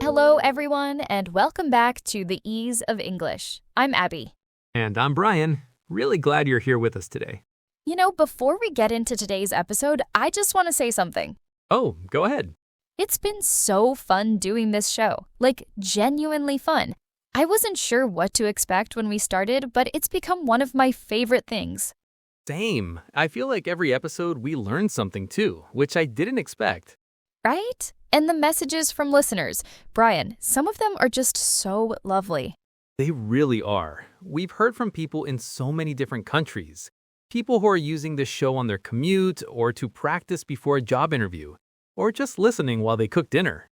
Hello, everyone, and welcome back to The Ease of English. I'm Abby. And I'm Brian. Really glad you're here with us today. Before we get into today's episode, I just want to say something. Oh, go ahead. It's been so fun doing this show, genuinely fun. I wasn't sure what to expect when we started, but it's become one of my favorite things. Same. I feel like every episode we learn something too, which I didn't expect. Right? And the messages from listeners. Brian, some of them are just so lovely. They really are. We've heard from people in so many different countries. People who are using this show on their commute or to practice before a job interview, or just listening while they cook dinner.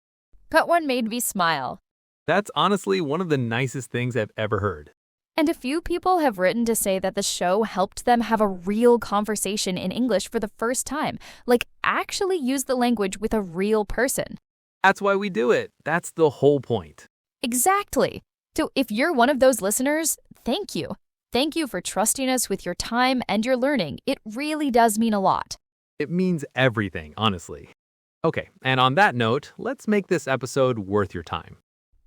That one made me smile. That's honestly one of the nicest things I've ever heard. And a few people have written to say that the show helped them have a real conversation in English for the first time, actually use the language with a real person. That's why we do it. That's the whole point. Exactly. So if you're one of those listeners, thank you. Thank you for trusting us with your time and your learning. It really does mean a lot. It means everything, honestly. Okay, and on that note, let's make this episode worth your time.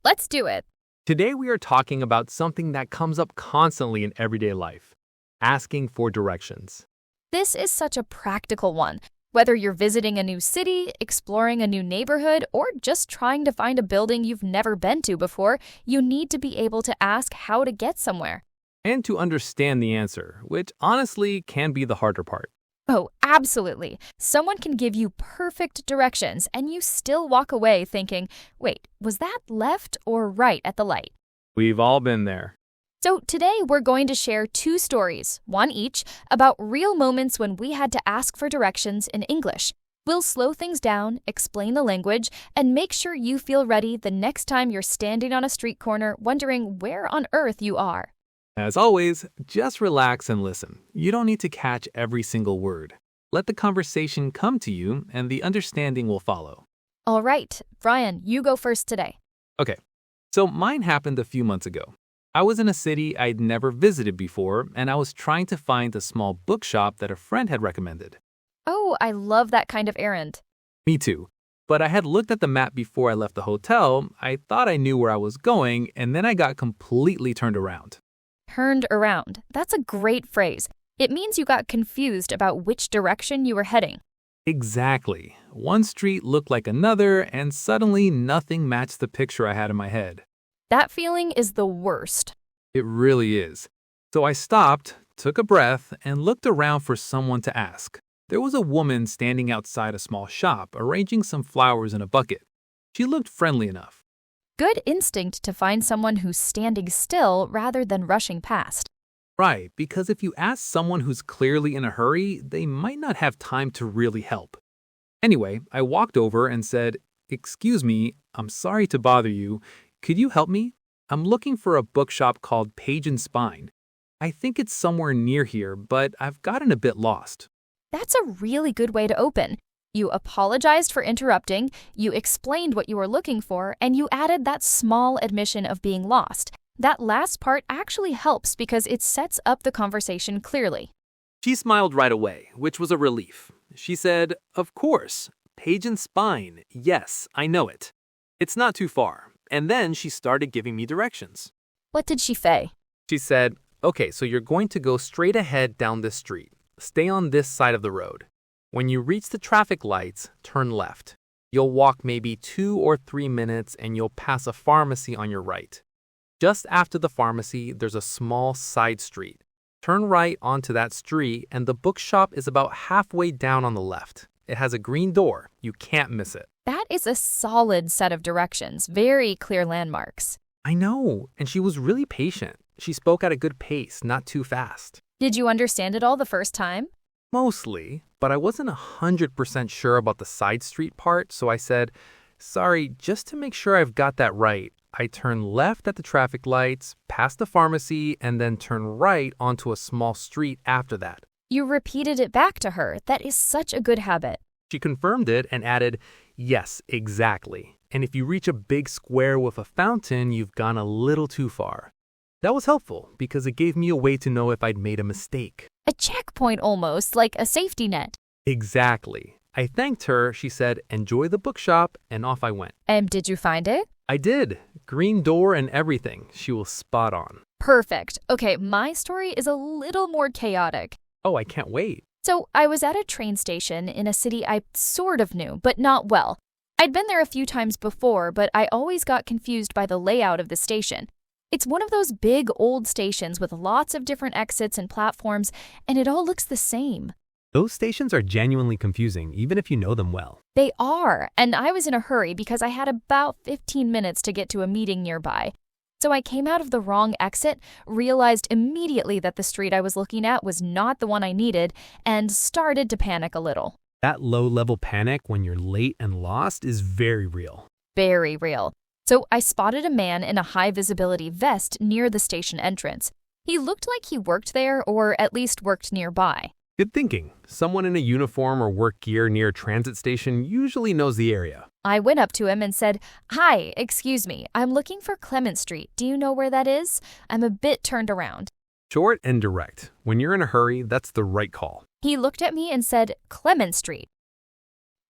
Let's do it. Today we are talking about something that comes up constantly in everyday life, asking for directions. This is such a practical one. Whether you're visiting a new city, exploring a new neighborhood, or just trying to find a building you've never been to before, you need to be able to ask how to get somewhere. And to understand the answer, which honestly can be the harder part. Oh, absolutely. Someone can give you perfect directions and you still walk away thinking, wait, was that left or right at the light? We've all been there. So today we're going to share 2 stories, one each, about real moments when we had to ask for directions in English. We'll slow things down, explain the language, and make sure you feel ready the next time you're standing on a street corner wondering where on earth you are. As always, just relax and listen. You don't need to catch every single word. Let the conversation come to you and the understanding will follow. All right, Brian, you go first today. Okay, so mine happened a few months ago. I was in a city I'd never visited before, and I was trying to find a small bookshop that a friend had recommended. Oh, I love that kind of errand. Me too. But I had looked at the map before I left the hotel. I thought I knew where I was going, and then I got completely turned around. Turned around. That's a great phrase. It means you got confused about which direction you were heading. Exactly. One street looked like another, and suddenly nothing matched the picture I had in my head. That feeling is the worst. It really is. So I stopped, took a breath, and looked around for someone to ask. There was a woman standing outside a small shop, arranging some flowers in a bucket. She looked friendly enough. Good instinct to find someone who's standing still rather than rushing past. Right, because if you ask someone who's clearly in a hurry, they might not have time to really help. Anyway, I walked over and said, "Excuse me, I'm sorry to bother you. Could you help me? I'm looking for a bookshop called Page & Spine. I think it's somewhere near here, but I've gotten a bit lost." That's a really good way to open. You apologized for interrupting, you explained what you were looking for, and you added that small admission of being lost. That last part actually helps because it sets up the conversation clearly. She smiled right away, which was a relief. She said, "Of course, Page & Spine. Yes, I know it. It's not too far." And then she started giving me directions. What did she say? She said, "Okay, so you're going to go straight ahead down this street. Stay on this side of the road. When you reach the traffic lights, turn left. You'll walk maybe 2 or 3 minutes and you'll pass a pharmacy on your right. Just after the pharmacy, there's a small side street. Turn right onto that street and the bookshop is about halfway down on the left. It has a green door. You can't miss it." That is a solid set of directions, very clear landmarks. I know, and she was really patient. She spoke at a good pace, not too fast. Did you understand it all the first time? Mostly, but I wasn't 100% sure about the side street part, so I said, "Sorry, just to make sure I've got that right, I turn left at the traffic lights, past the pharmacy, and then turn right onto a small street after that." You repeated it back to her. That is such a good habit. She confirmed it and added, "Yes, exactly. And if you reach a big square with a fountain, you've gone a little too far." That was helpful because it gave me a way to know if I'd made a mistake. A checkpoint almost, like a safety net. Exactly. I thanked her, she said, enjoy the bookshop, and off I went. And did you find it? I did. Green door and everything. She was spot on. Perfect. Okay, my story is a little more chaotic. Oh, I can't wait. So I was at a train station in a city I sort of knew, but not well. I'd been there a few times before, but I always got confused by the layout of the station. It's one of those big old stations with lots of different exits and platforms, and it all looks the same. Those stations are genuinely confusing, even if you know them well. They are, and I was in a hurry because I had about 15 minutes to get to a meeting nearby. So I came out of the wrong exit, realized immediately that the street I was looking at was not the one I needed, and started to panic a little. That low-level panic when you're late and lost is very real. Very real. So I spotted a man in a high-visibility vest near the station entrance. He looked like he worked there, or at least worked nearby. Good thinking. Someone in a uniform or work gear near a transit station usually knows the area. I went up to him and said, "Hi, excuse me, I'm looking for Clement Street. Do you know where that is? I'm a bit turned around." Short and direct. When you're in a hurry, that's the right call. He looked at me and said, "Clement Street."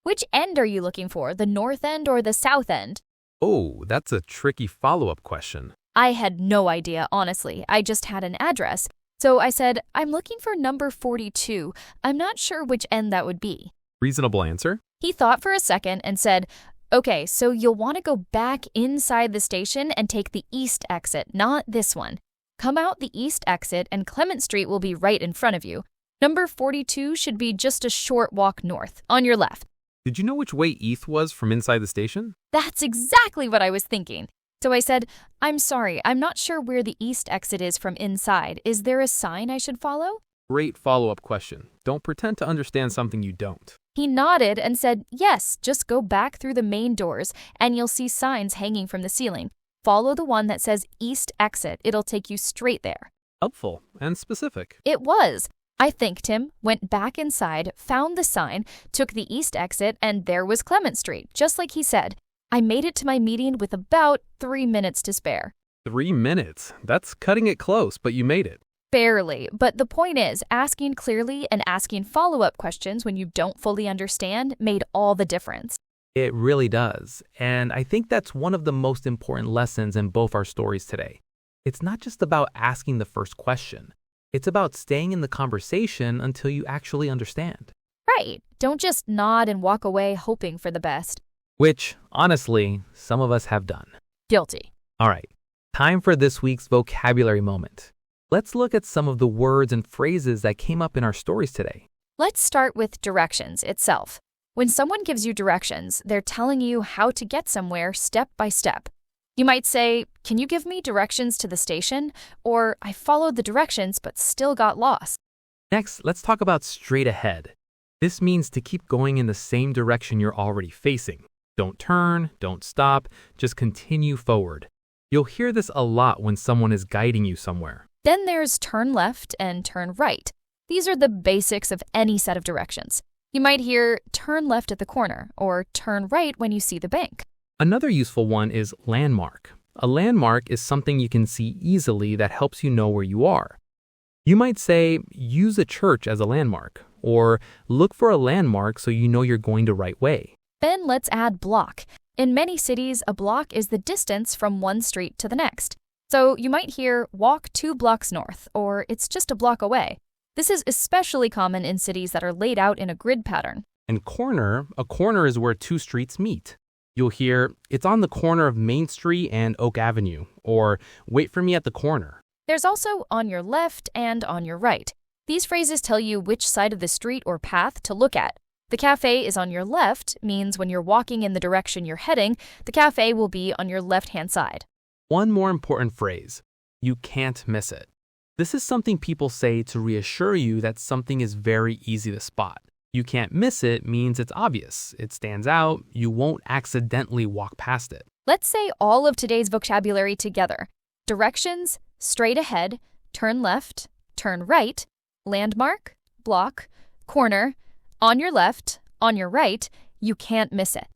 "Which end are you looking for, the north end or the south end?" Oh, that's a tricky follow-up question. I had no idea, honestly. I just had an address. So I said, "I'm looking for number 42. I'm not sure which end that would be." Reasonable answer. He thought for a second and said, "Okay, so you'll want to go back inside the station and take the east exit, not this one. Come out the east exit and Clement Street will be right in front of you. Number 42 should be just a short walk north, on your left." Did you know which way east was from inside the station? That's exactly what I was thinking. So I said, "I'm sorry, I'm not sure where the east exit is from inside. Is there a sign I should follow?" Great follow-up question. Don't pretend to understand something you don't. He nodded and said, "Yes, just go back through the main doors and you'll see signs hanging from the ceiling. Follow the one that says east exit. It'll take you straight there." Helpful and specific. It was. I thanked him, went back inside, found the sign, took the east exit, and there was Clement Street, just like he said. I made it to my meeting with about 3 minutes to spare. 3 minutes. That's cutting it close, but you made it. Barely, but the point is, asking clearly and asking follow-up questions when you don't fully understand made all the difference. It really does. And I think that's one of the most important lessons in both our stories today. It's not just about asking the first question. It's about staying in the conversation until you actually understand. Right. Don't just nod and walk away hoping for the best. Which, honestly, some of us have done. Guilty. All right, time for this week's vocabulary moment. Let's look at some of the words and phrases that came up in our stories today. Let's start with directions itself. When someone gives you directions, they're telling you how to get somewhere step by step. You might say, "Can you give me directions to the station?" Or, "I followed the directions but still got lost." Next, let's talk about straight ahead. This means to keep going in the same direction you're already facing. Don't turn, don't stop, just continue forward. You'll hear this a lot when someone is guiding you somewhere. Then there's turn left and turn right. These are the basics of any set of directions. You might hear turn left at the corner or turn right when you see the bank. Another useful one is landmark. A landmark is something you can see easily that helps you know where you are. You might say, use a church as a landmark, or look for a landmark so you know you're going the right way. Then let's add block. In many cities, a block is the distance from one street to the next. So you might hear walk 2 blocks north, or it's just a block away. This is especially common in cities that are laid out in a grid pattern. And corner, a corner is where 2 streets meet. You'll hear, it's on the corner of Main Street and Oak Avenue, or wait for me at the corner. There's also on your left and on your right. These phrases tell you which side of the street or path to look at. The cafe is on your left means when you're walking in the direction you're heading, the cafe will be on your left-hand side. One more important phrase, you can't miss it. This is something people say to reassure you that something is very easy to spot. You can't miss it means it's obvious, it stands out, you won't accidentally walk past it. Let's say all of today's vocabulary together. Directions, straight ahead, turn left, turn right, landmark, block, corner, on your left, on your right, you can't miss it.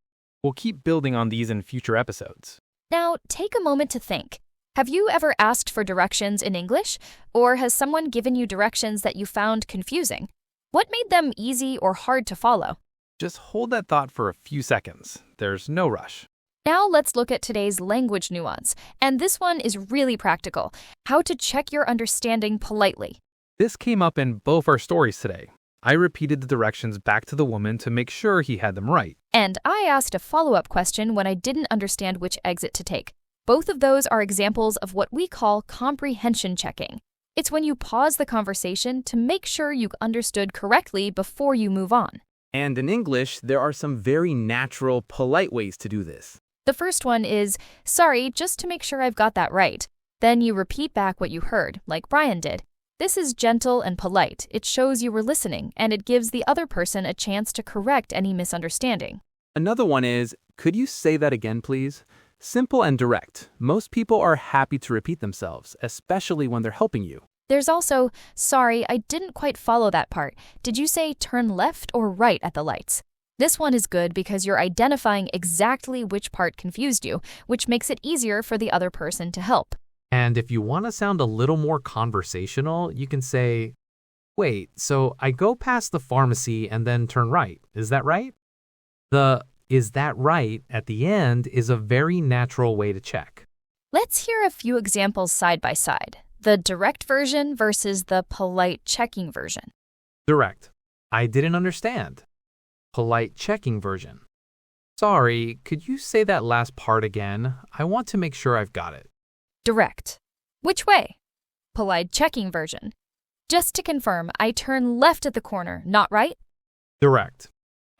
We'll keep building on these in future episodes. Now, take a moment to think. Have you ever asked for directions in English? Or has someone given you directions that you found confusing? What made them easy or hard to follow? Just hold that thought for a few seconds. There's no rush. Now let's look at today's language nuance, and this one is really practical: how to check your understanding politely. This came up in both our stories today. I repeated the directions back to the woman to make sure he had them right. And I asked a follow-up question when I didn't understand which exit to take. Both of those are examples of what we call comprehension checking. It's when you pause the conversation to make sure you understood correctly before you move on. And in English, there are some very natural, polite ways to do this. The first one is, "Sorry, just to make sure I've got that right." Then you repeat back what you heard, like Brian did. This is gentle and polite. It shows you were listening, and it gives the other person a chance to correct any misunderstanding. Another one is, "Could you say that again, please?" Simple and direct. Most people are happy to repeat themselves, especially when they're helping you. There's also, "Sorry, I didn't quite follow that part. Did you say turn left or right at the lights?" This one is good because you're identifying exactly which part confused you, which makes it easier for the other person to help. And if you want to sound a little more conversational, you can say, "Wait, so I go past the pharmacy and then turn right. Is that right?" The "is that right" at the end is a very natural way to check. Let's hear a few examples side by side. The direct version versus the polite checking version. Direct. "I didn't understand." Polite checking version. "Sorry, could you say that last part again? I want to make sure I've got it." Direct. "Which way?" Polite checking version. "Just to confirm, I turn left at the corner, not right?" Direct.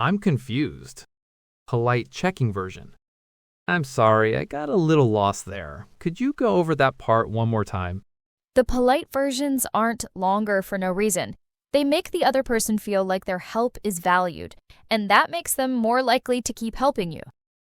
"I'm confused." Polite checking version. "I'm sorry, I got a little lost there. Could you go over that part one more time?" The polite versions aren't longer for no reason. They make the other person feel like their help is valued, and that makes them more likely to keep helping you.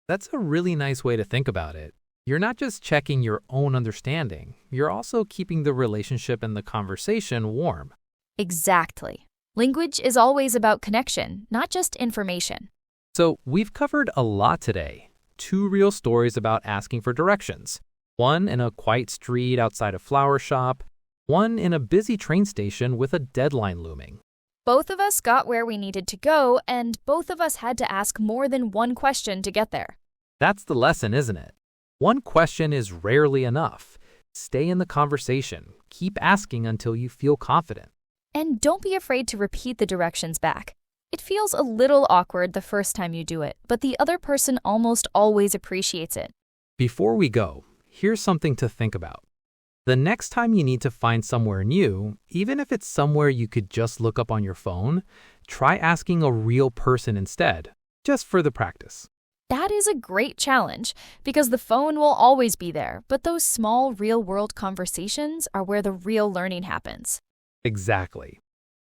That's a really nice way to think about it. You're not just checking your own understanding, you're also keeping the relationship and the conversation warm. Exactly. Language is always about connection, not just information. So we've covered a lot today. 2 real stories about asking for directions. One in a quiet street outside a flower shop, one in a busy train station with a deadline looming. Both of us got where we needed to go, and both of us had to ask more than one question to get there. That's the lesson, isn't it? One question is rarely enough. Stay in the conversation. Keep asking until you feel confident. And don't be afraid to repeat the directions back. It feels a little awkward the first time you do it, but the other person almost always appreciates it. Before we go, here's something to think about. The next time you need to find somewhere new, even if it's somewhere you could just look up on your phone, try asking a real person instead, just for the practice. That is a great challenge because the phone will always be there, but those small real-world conversations are where the real learning happens. Exactly.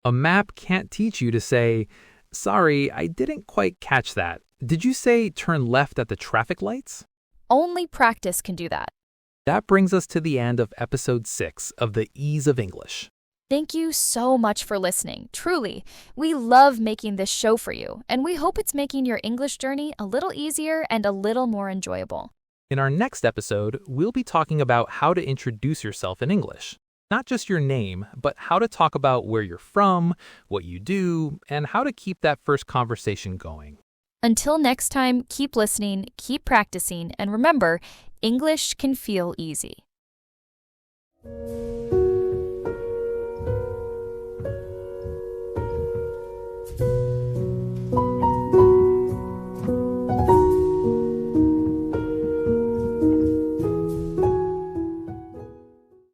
A map can't teach you to say, "Sorry, I didn't quite catch that. Did you say turn left at the traffic lights?" Only practice can do that. That brings us to the end of episode 6 of The Ease of English. Thank you so much for listening. Truly, we love making this show for you, and we hope it's making your English journey a little easier and a little more enjoyable. In our next episode, we'll be talking about how to introduce yourself in English. Not just your name, but how to talk about where you're from, what you do, and how to keep that first conversation going. Until next time, keep listening, keep practicing, and remember, English can feel easy.